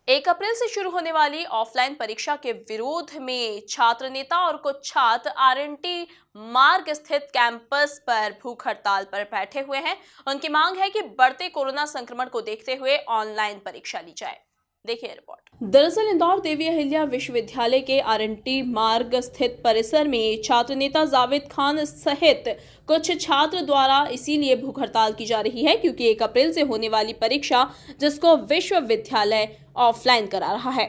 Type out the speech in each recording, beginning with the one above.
1 अप्रैल से शुरू होने वाली ऑफलाइन परीक्षा के विरोध में छात्र नेता और कुछ छात्र आरएनटी मार्ग स्थित कैंपस पर भूख हड़ताल पर बैठे हुए हैं। उनकी मांग है कि बढ़ते कोरोना संक्रमण को देखते हुए ऑनलाइन परीक्षा ली जाए। देखिए रिपोर्ट। दरअसल इंदौर देवी अहिल्या विश्वविद्यालय के आरएनटी मार्ग स्थित परिसर में छात्र नेता जावेद खान सहित कुछ छात्र द्वारा इसीलिए भूख हड़ताल की जा रही है क्योंकि 1 अप्रैल से होने वाली परीक्षा जिसको विश्वविद्यालय ऑफलाइन करा रहा है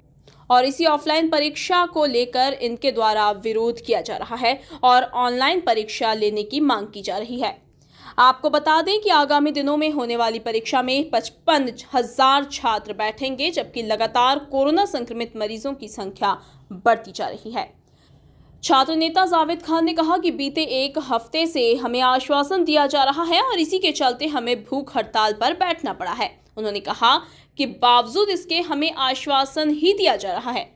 और इसी ऑफलाइन परीक्षा को लेकर इनके द्वारा विरोध किया जा रहा है और ऑनलाइन परीक्षा लेने की मांग की जा रही है। आपको बता दें कि आगामी दिनों में होने वाली परीक्षा में 55,000 छात्र बैठेंगे, जबकि लगातार कोरोना संक्रमित मरीजों की संख्या बढ़ती जा रही है। छात्र नेता जावेद खान ने कहा कि बीते 1 हफ्ते से हमें आश्वासन दिया जा रहा है और इसी के चलते हमें भूख हड़ताल पर बैठना पड़ा है। उन्होंने कहा कि बावजूद इसके हमें आश्वासन ही दिया जा रहा है।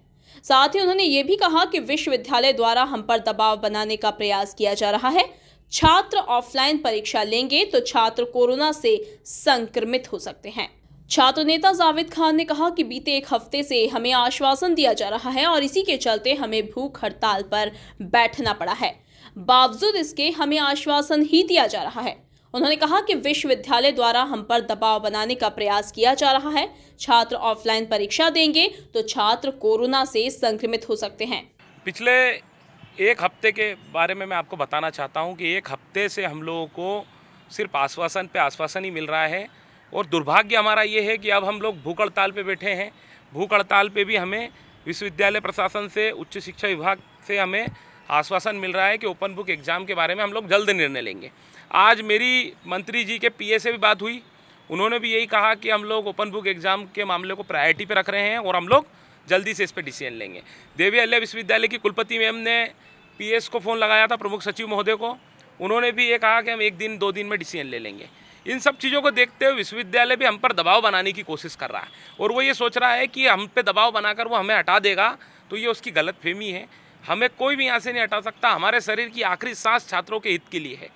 साथ ही उन्होंने ये भी कहा कि विश्वविद्यालय द्वारा हम पर दबाव बनाने का प्रयास किया जा रहा है। छात्र ऑफलाइन परीक्षा लेंगे तो छात्र कोरोना से संक्रमित हो सकते हैं। छात्र नेता जावेद खान ने कहा कि बीते 1 हफ्ते से हमें आश्वासन दिया जा रहा है और इसी के चलते हमें भूख हड़ताल पर बैठना पड़ा है। बावजूद इसके हमें आश्वासन ही दिया जा रहा है। उन्होंने कहा कि विश्वविद्यालय द्वारा हम पर दबाव बनाने का प्रयास किया जा रहा है। छात्र ऑफलाइन परीक्षा देंगे तो छात्र कोरोना से संक्रमित हो सकते हैं। पिछले 1 हफ्ते के बारे में मैं आपको बताना चाहता हूं कि 1 हफ्ते से हम लोगों को सिर्फ आश्वासन पे आश्वासन ही मिल रहा है और दुर्भाग्य हमारा ये है कि अब हम लोग भूख हड़ताल पे बैठे हैं। भूख हड़ताल पे भी हमें विश्वविद्यालय प्रशासन से, उच्च शिक्षा विभाग से हमें आश्वासन मिल रहा है कि ओपन बुक एग्ज़ाम के बारे में हम लोग जल्द निर्णय लेंगे। आज मेरी मंत्री जी के पीए से भी बात हुई, उन्होंने भी यही कहा कि हम लोग ओपन बुक एग्ज़ाम के मामले को प्रायोरिटी पे रख रहे हैं और हम लोग जल्दी से इस पर डिसीजन लेंगे। देवी अहिल्या विश्वविद्यालय की कुलपति मैम ने पीएस को फ़ोन लगाया था, प्रमुख सचिव महोदय को, उन्होंने भी ये कहा कि हम 1 दिन 2 दिन में डिसीजन ले लेंगे। इन सब चीज़ों को देखते हुए विश्वविद्यालय भी हम पर दबाव बनाने की कोशिश कर रहा है और वो ये सोच रहा है कि हम पे दबाव बनाकर वो हमें हटा देगा, तो ये उसकी गलतफहमी है। हमें कोई भी यहाँ से नहीं हटा सकता। हमारे शरीर की आखिरी सांस छात्रों के हित के लिए है,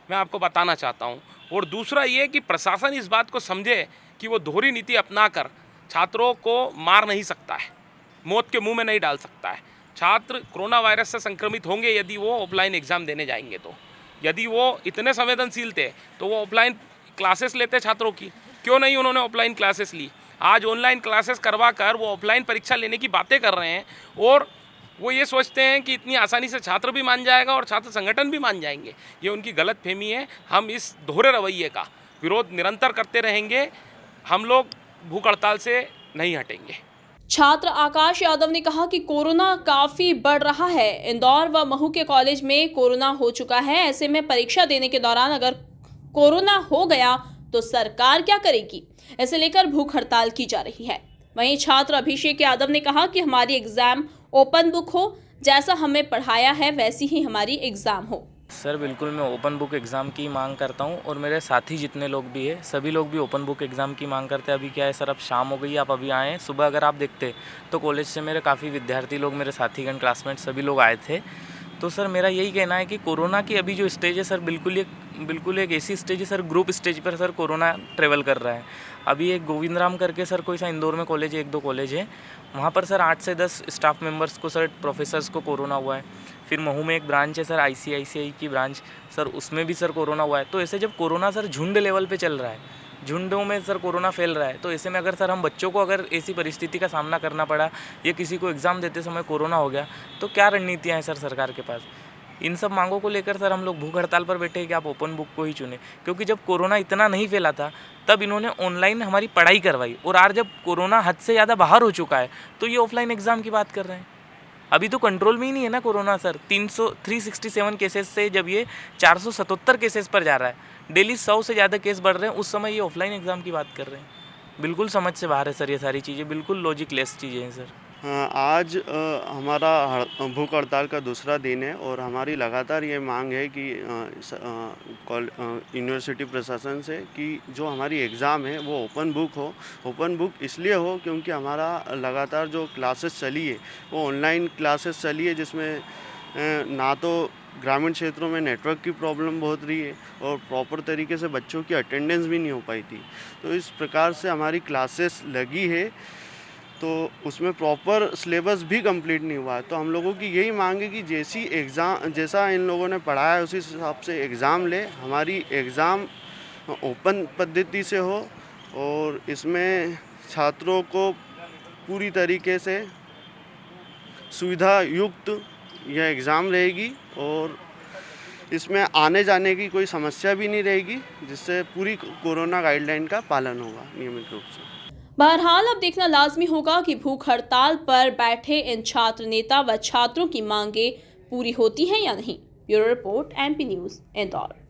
मैं आपको बताना चाहता हूँ। और दूसरा ये कि प्रशासन इस बात को समझे कि वो दोहरी नीति अपनाकर छात्रों को मार नहीं सकता है, मौत के मुंह में नहीं डाल सकता है। छात्र कोरोना वायरस से संक्रमित होंगे यदि वो ऑफलाइन एग्ज़ाम देने जाएंगे। तो यदि वो इतने संवेदनशील थे तो वो ऑफलाइन क्लासेस लेते छात्रों की, क्यों नहीं उन्होंने ऑफलाइन क्लासेस ली। आज ऑनलाइन क्लासेस करवा कर वो ऑफलाइन परीक्षा लेने की बातें कर रहे हैं और वो ये सोचते हैं कि इतनी आसानी से छात्र भी मान जाएगा और छात्र संगठन भी मान जाएंगे। ये उनकी गलतफहमी है। हम इस दोहरे रवैये का विरोध निरंतर करते रहेंगे। हम लोग भूख हड़ताल से नहीं हटेंगे। छात्र आकाश यादव ने कहा कि कोरोना काफी बढ़ रहा है। इंदौर व महू के कॉलेज में कोरोना हो चुका है। ऐसे में परीक्षा देने के दौरान अगर कोरोना हो गया तो सरकार क्या करेगी, इसे लेकर भूख हड़ताल की जा रही है। वहीं छात्र अभिषेक यादव ने कहा कि हमारी एग्जाम ओपन बुक हो, जैसा हमें पढ़ाया है वैसी ही हमारी एग्जाम हो। सर बिल्कुल, मैं ओपन बुक एग्ज़ाम की मांग करता हूं और मेरे साथी जितने लोग भी हैं सभी लोग भी ओपन बुक एग्ज़ाम की मांग करते हैं। अभी क्या है सर, अब शाम हो गई, आप अभी आए हैं। सुबह अगर आप देखते तो कॉलेज से मेरे काफ़ी विद्यार्थी लोग, मेरे साथीगण, क्लासमेट सभी लोग आए थे। तो सर मेरा यही कहना है कि कोरोना की अभी जो स्टेज है सर, बिल्कुल एक ऐसी स्टेज है सर, ग्रुप स्टेज पर सर कोरोना ट्रेवल कर रहा है। अभी एक गोविंद राम करके सर कोई सा इंदौर में कॉलेज है, 1-2 कॉलेज है, वहाँ पर सर 8 से 10 स्टाफ मेंबर्स को, सर प्रोफेसर्स को कोरोना हुआ है। फिर महू में एक ब्रांच है सर, आईसीआईसीआई की ब्रांच, सर उसमें भी सर कोरोना हुआ है। तो ऐसे जब कोरोना सर झुंड लेवल पे चल रहा है, झुंडों में सर कोरोना फैल रहा है, तो ऐसे में अगर सर हम बच्चों को अगर ऐसी परिस्थिति का सामना करना पड़ा या किसी को एग्ज़ाम देते समय कोरोना हो गया, तो क्या रणनीतियाँ हैं सर सरकार के पास। इन सब मांगों को लेकर सर हम लोग भूख हड़ताल पर बैठे हैं कि आप ओपन बुक को ही चुने, क्योंकि जब कोरोना इतना नहीं फैला था तब इन्होंने ऑनलाइन हमारी पढ़ाई करवाई और आज जब कोरोना हद से ज़्यादा बाहर हो चुका है तो ये ऑफलाइन एग्ज़ाम की बात कर रहे हैं। अभी तो कंट्रोल में ही नहीं है ना कोरोना सर। 367 केसेस से जब ये 477 केसेस पर जा रहा है, डेली 100 से ज़्यादा केस बढ़ रहे हैं, उस समय ये ऑफलाइन एग्ज़ाम की बात कर रहे हैं। बिल्कुल समझ से बाहर है सर ये सारी चीज़ें, बिल्कुल लॉजिकलेस चीज़ें हैं सर। हाँ, आज हमारा भूख हड़ताल का दूसरा दिन है और हमारी लगातार ये मांग है कि यूनिवर्सिटी प्रशासन से कि जो हमारी एग्ज़ाम है वो ओपन बुक हो। ओपन बुक इसलिए हो क्योंकि हमारा लगातार जो क्लासेस चली है वो ऑनलाइन क्लासेस चली है, जिसमें ना तो ग्रामीण क्षेत्रों में नेटवर्क की प्रॉब्लम बहुत रही है और प्रॉपर तरीके से बच्चों की अटेंडेंस भी नहीं हो पाई थी। तो इस प्रकार से हमारी क्लासेस लगी है तो उसमें प्रॉपर सिलेबस भी कंप्लीट नहीं हुआ है। तो हम लोगों की यही मांग है कि जैसा इन लोगों ने पढ़ाया है उसी हिसाब से एग्ज़ाम ले। हमारी एग्ज़ाम ओपन पद्धति से हो और इसमें छात्रों को पूरी तरीके से सुविधा युक्त यह एग्ज़ाम रहेगी और इसमें आने जाने की कोई समस्या भी नहीं रहेगी, जिससे पूरी कोरोना गाइडलाइन का पालन होगा नियमित रूप से। बहरहाल अब देखना लाजमी होगा कि भूख हड़ताल पर बैठे इन छात्र नेता व छात्रों की मांगे पूरी होती हैं या नहीं। Bureau report, MP news, Indore.